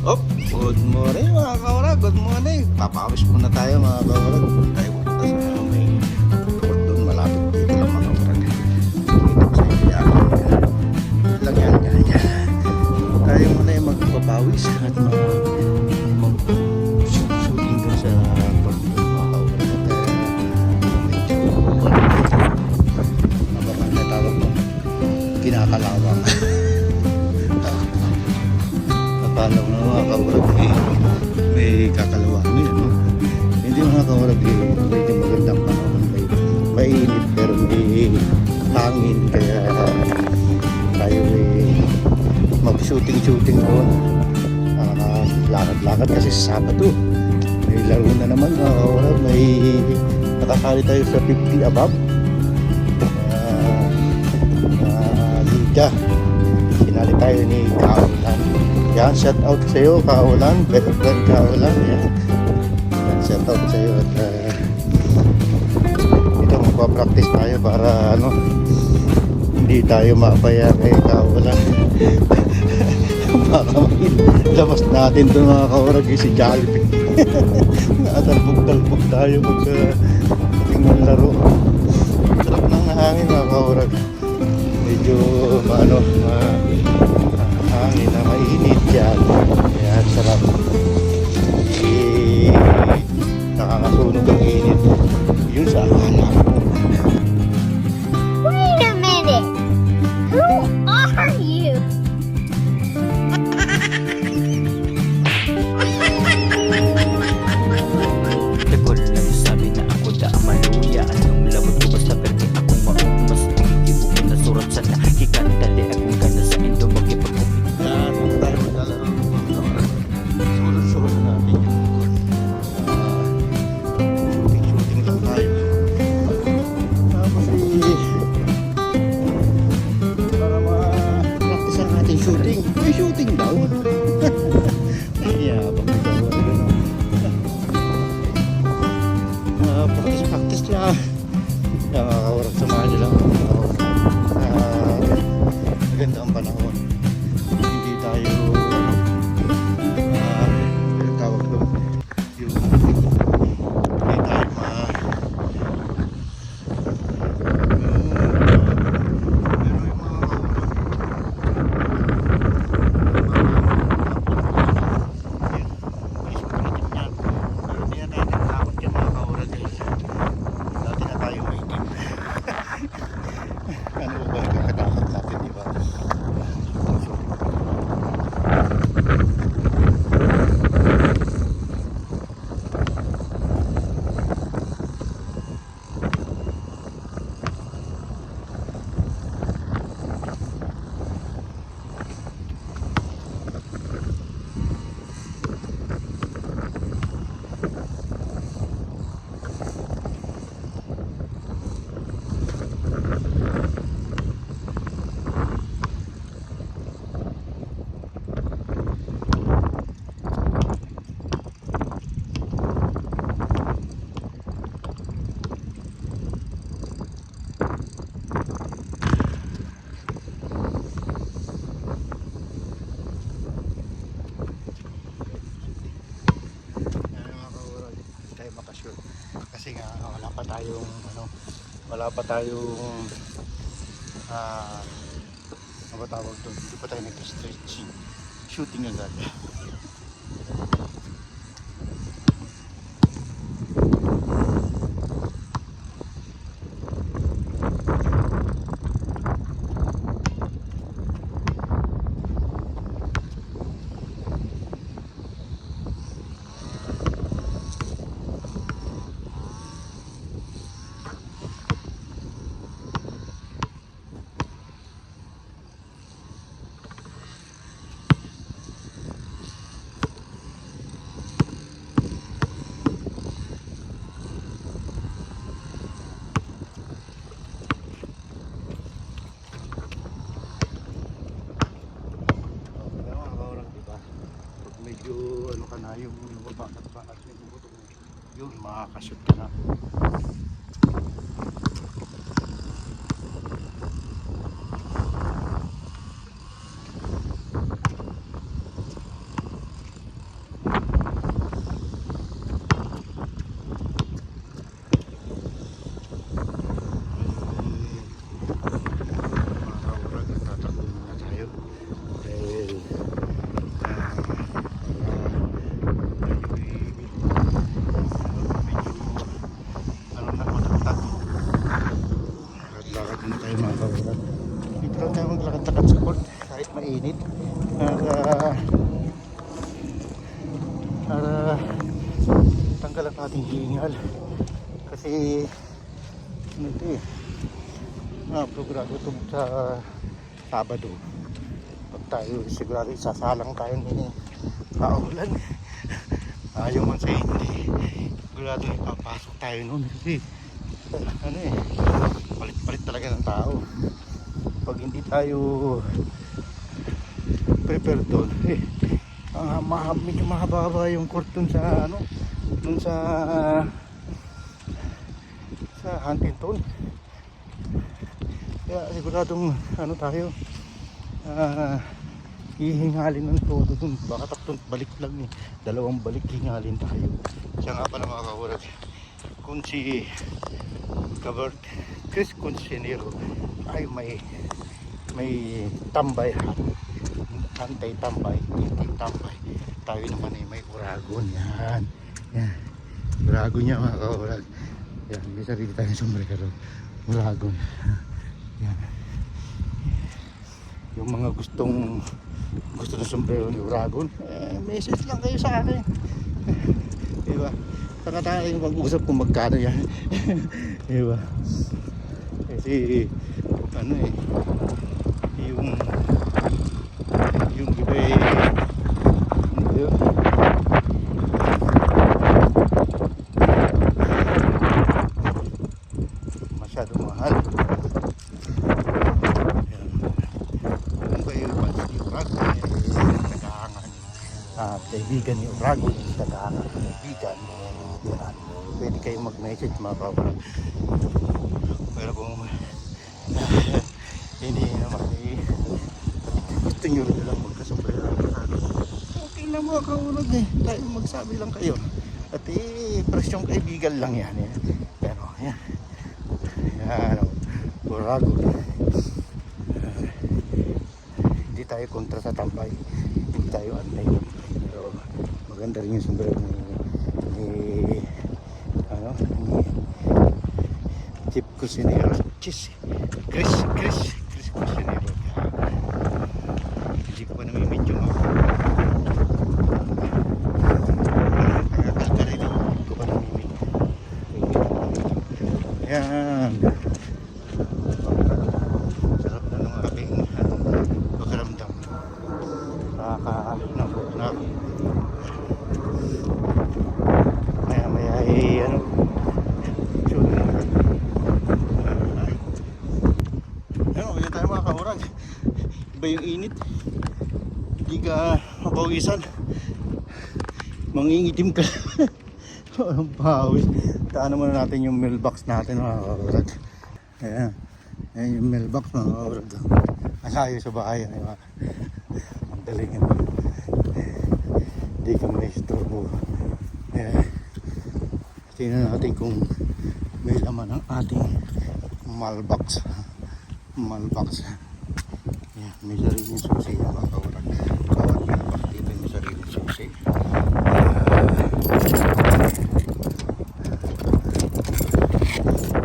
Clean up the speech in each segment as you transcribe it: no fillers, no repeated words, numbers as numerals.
Oh, good morning mga kaurag, good morning. Papawis muna tayo mga kaurag. Tayo pupunta sa may port doon, malapit dito lang mga kaurag. Dito sa iyan. Lang yan. Tayo muna yung magpapawis at mag-shooting doon sa port doon mga kaurag. At medyo natawag mo, kinakalawang. Paano na mga kaurag may kakalawangin, no? Hindi mga kaurag medyo magandang panahon, mainit pero may hangin, kaya tayo mag-shooting doon, lakad-lakad kasi sa Sabado may laro na naman mga kaurag, may nakasali tayo sa 50 above liga, sinali tayo ni Kaulan. Yan, shout out sa iyo, Kaulan, best friend Kaulan. Yan, shout out sa iyo at ito magpa-practice tayo para hindi tayo mapaya kay Kaulan. Baka labas natin ito mga kaurag si Jollibee. Natalbog-talbog tayo tingnan laro. Sarap ng hangin mga kaurag. Medyo hangin na mainit yan. Ayan, sarap. Nakakasunog ang init. Yun sa akala ko. Wait a minute! Who are you? Tebol lang sabi na ako da ang maluya. Anong labot ko basta pwede akong maumas. Ibo ko na surat sa nakikantali. Akong gana sa indo magkipag-upit. Yan, kung tayo maglalaro mga kaurag. Sulat natin yun. Shooting lang tayo. Tapos para ma-practice ang ating shooting. May shooting daw. Nahiyabang na daw. Practice lang. Nakakaurag samahan nyo lang. Maganda ang panahon. Hindi tayo tawag doon yung hindi tayo ano ba yung kakatakot natin, di ba? Kasi nga wala pa tayong ano ba tawag doon, hindi pa tayo nag-stretching, shooting agad. Medyo ka na yung bakat-bakat yung buto mo, yun makakashoot ka na. ating hingal. Kasi ano ito eh, progrado ito sa Sabado. Pag tayo sigurado isasalang tayo ni kaulan. Ayaw man sa hindi, sigurado ipapasok tayo noon. Kasi ano eh, palit-palit talaga ng tao. Pag hindi tayo prepare doon, medyo mahaba yung court dun sa ano, dun sa Huntington. Kaya siguradong ano tayo, hihingalin ng todo dun. Baka tatlong balik lang eh, 2 balik hingalin tayo. Siya nga pala mga kaurag, kung si Gabert Chris Consenero ay may tambay, antay-tambay, tambay. Tayo naman ay may uragon. Yan, uragon niya mga kaurag. Yan, may sarili tayong sombrero, uragon. Yan, yung mga gusto ng sombrero ni uragon, message lang kayo sa akin. Diba? Saka tayong mag-usap kung magkano yan. Diba? Kasi ano eh, yung iba eh, diba? Masyadong mahal. Kung kayo pansin ni Uragon, nagkahangan kaibigan ni Uragon, nagkahangan kaibigan. Yan. Pwede kayo mag-message mga kabarag. Pero kung hindi naman gusto nyo rin lang magkasombrero, okay lang mga kaurag eh, tayo magsabi lang kayo at presyong kaibigan lang yan eh. Pero yan, Uragon, hindi tayo kontra sa tambay, hindi tayo antay. Pero maganda rin yung sombrero ni Chip Cusinero, Chris Cusinero. Hindi ko pa namimit yung tagal-tagal rin, hindi ko pa namimit. Yan, sarap na ng aking pagkaramdam. Maya ano, yun tayo mga kaurag. Iba yung init, hindi ka mapawisan, mangingitim ka. Walang pawis. Taan naman natin yung mailbox natin mga kaurag. Ayan yung mailbox mga kaurag. Malayo sa bahay. Ang galing yun, hindi ka maistrobo. Tingnan natin kung may laman ang ating mailbox. Yan, may sariling susi yung mga kaurag. Bawat mailbox dito may sariling susi.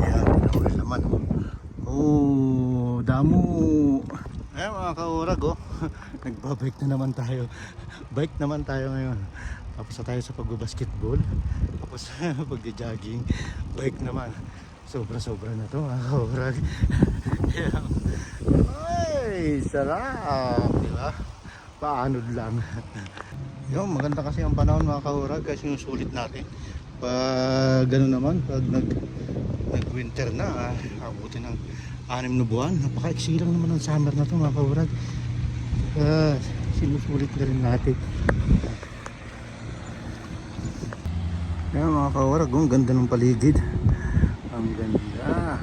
Yan, may laman. Oh, damo. Ayan mga kaurag, oh. Nagbabike na naman tayo. Bike naman tayo ngayon. Tapos na tayo sa pag-basketball. Tapos pag-jogging. Bike naman. Sobra-sobra na to mga kaurag. Ay, sarap, diba? Paanod lang. Yung maganda kasi ang panahon mga kaurag, kasi sinusulit natin. Pag gano'n naman, pag nag-winter na, abutin ng 6 na buwan. Napaka-iksi lang naman ang summer na to mga kaurag. Sinusulit na rin natin. Yan mga kaurag, ang ganda ng paligid. Ang ganda.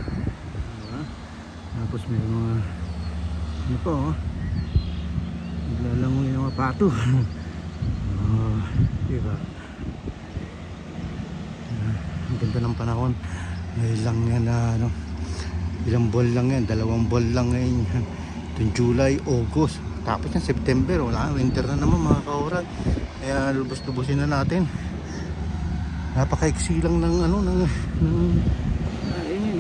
Tapos may mga ano po, naglalangoy ng mga pato. Diba? Ang ganda ng panahon. Ngayon lang yan na ilang buwan lang yan, 2 buwan lang ngayon. Itong July, August, tapos yan September, wala, winter na naman mga kaurag. Kaya lubos-lubusin na natin. Napaka-iksi lang ng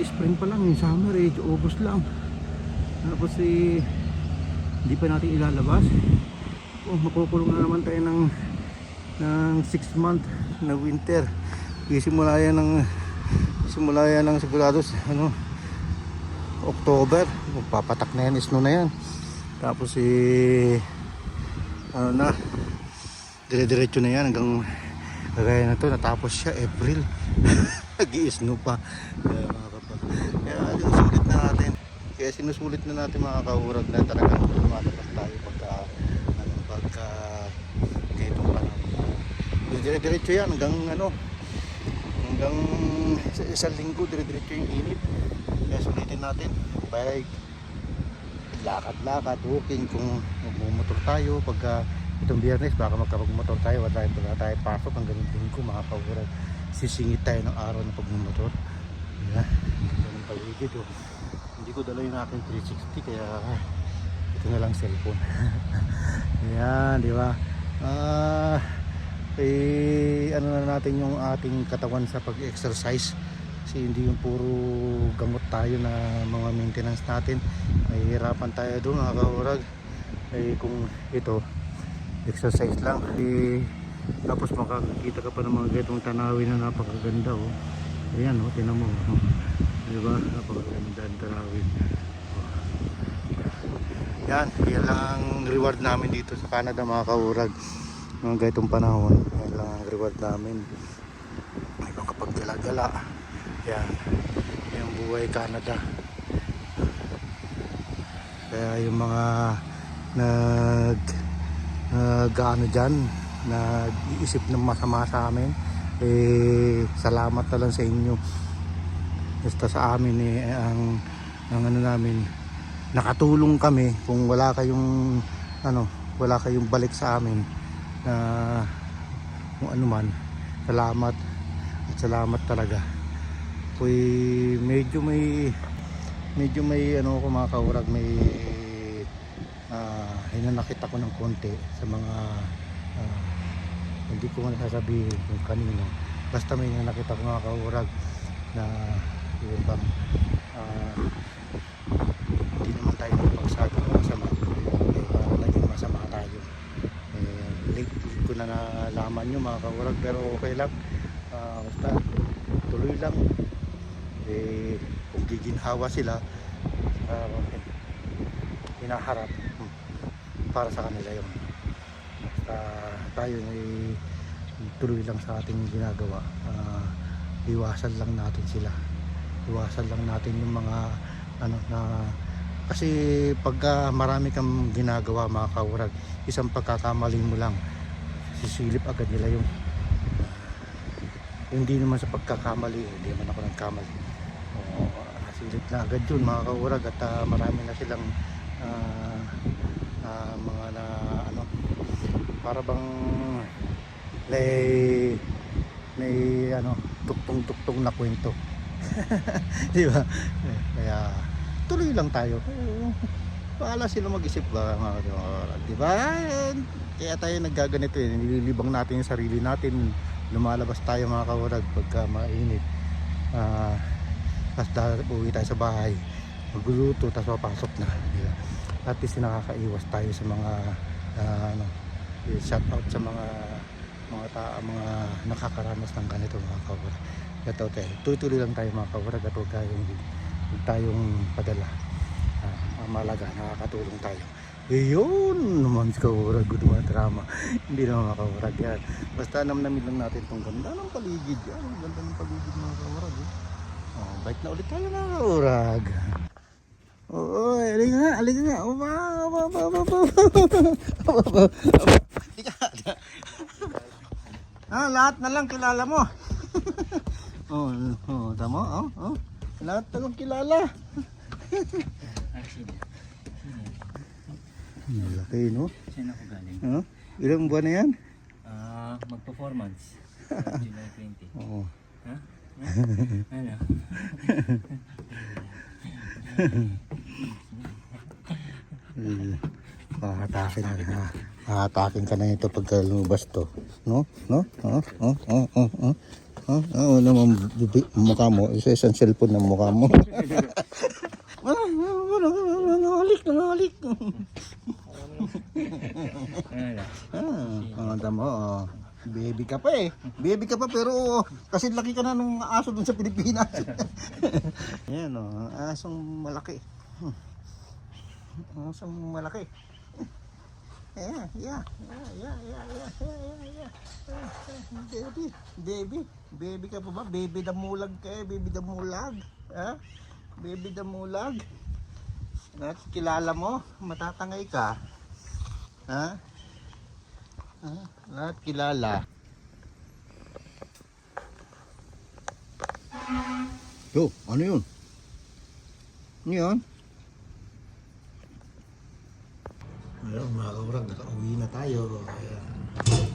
spring pa lang, yung summer August lang. Tapos hindi pa natin ilalabas. Makukulong na naman tayo ng 6 month na winter. simula yan ng sigurados October. Magpapatak na yan, snow na yan. Tapos dire-diretso na yan hanggang kagaya na to, natapos siya April. Nag-i-snow pa. Kaya sinusulit na natin mga kaurag na talagang lumalabas tayo pagka ganitong panahon. Dire-diretso yan hanggang sa isang linggo, dire-diretso yung init. Kaya sulitin natin, bike, lakad-lakad, walking. Kung magmumotor tayo pagka itong biyernes, baka magkapagmotor tayo, wala tayo pasok hanggang linggo mga kaurag. Sisingit tayo ng araw ng pagmumotor. Yan, ganun paligid. Hindi ko dala yung aking 360 kaya ito na lang cellphone. Yan, di ba? Ano na natin yung ating katawan sa pag-exercise, kasi hindi yung puro gamot tayo na mga maintenance natin. Mahihirapan tayo doon mga kaurag. Kung ito exercise lang, tapos makakita ka pa ng mga ganitong tanawin na napakaganda. Ayan, tinan mo, diba? Napakaganda ang tanawin. Yan lang ang reward namin dito sa Canada mga kaurag. Mga ganitong panahon, yan lang ang reward namin. May makapagdala-gala. Yan, yung buhay Canada. Kaya yung mga nag-ano dyan, nag-iisip ng masama sa amin, salamat na lang sa inyo. Basta sa amin ang ano namin, nakatulong kami. Kung wala kayong balik sa amin na kung ano man, salamat at salamat talaga. Medyo may ko mga kaurag, may hinanakit ako ng konti sa mga hindi ko man sasabihin kung kanino. Basta may hinanakit ako mga kaurag na yun bang hindi naman tayo magpagsabi ng masama, naging masama tayo. Late ko na nalaman nyo mga kaurag, pero okay lang. Basta tuloy lang. Kung giginhawa sila, hinaharap, para sa kanila yun. Basta tayo ay tuloy lang sa ating ginagawa. Iwasan lang natin sila. Iwasan lang natin yung mga kasi pagka marami kang ginagawa mga kaurag, isang pagkakamali mo lang, sisilip agad nila yung hindi naman sa pagkakamali, hindi naman ako nagkamali. Nasilip na agad yun mga kaurag, at marami na silang mga para bang may tuktong na kwento. Di ba? Kaya tuloy lang tayo. Paala sila mag-isip ba mga kaurag, di ba? Kaya tayo naggaganito, nililibang natin yung sarili natin. Lumalabas tayo mga kaurag pagka mainit. Tapos uwi tayo sa bahay, magluluto, tapos papasok na. Diba? At least nakakaiwas tayo sa mga shout out sa mga nakakaranas ng ganito mga kaurag. Tuloy lang tayo mga kaurag, at huwag tayong padala. Malaga, nakakatulong tayo. Yun naman si kaurag, good mga drama. Hindi naman mga kaurag yan. Basta namnamin lang natin itong ganda ng paligid yan. Ganda ng paligid mga kaurag. Bike na ulit tayo mga kaurag. Oo, alika nga. Lahat na lang kilala mo. Tama. Lahat na lang kilala. Malaki, no? Saan ako galing? Ilang buwan na yan? Mag-performance. July 20. Oo. Ha? Ano? Hahatakin ka na ito pagka lumabas to. No? Wala mong mukha mo. Isang cellphone ng mukha mo. Nangalik. Tama. Baby ka pa eh. Baby ka pa pero kasi laki ka na nung aso dun sa Pilipinas. Ayan o, asong malaki. Asong malaki. Yeah. Baby ka pa ba? Baby damulag ka eh, baby damulag. Ha? Baby damulag. At kilala mo, matatangay ka. Ha? Lahat kilala. Yo, ano yun? Ano yun? Ayun mga kaurag, nakauwi na tayo. Ayan.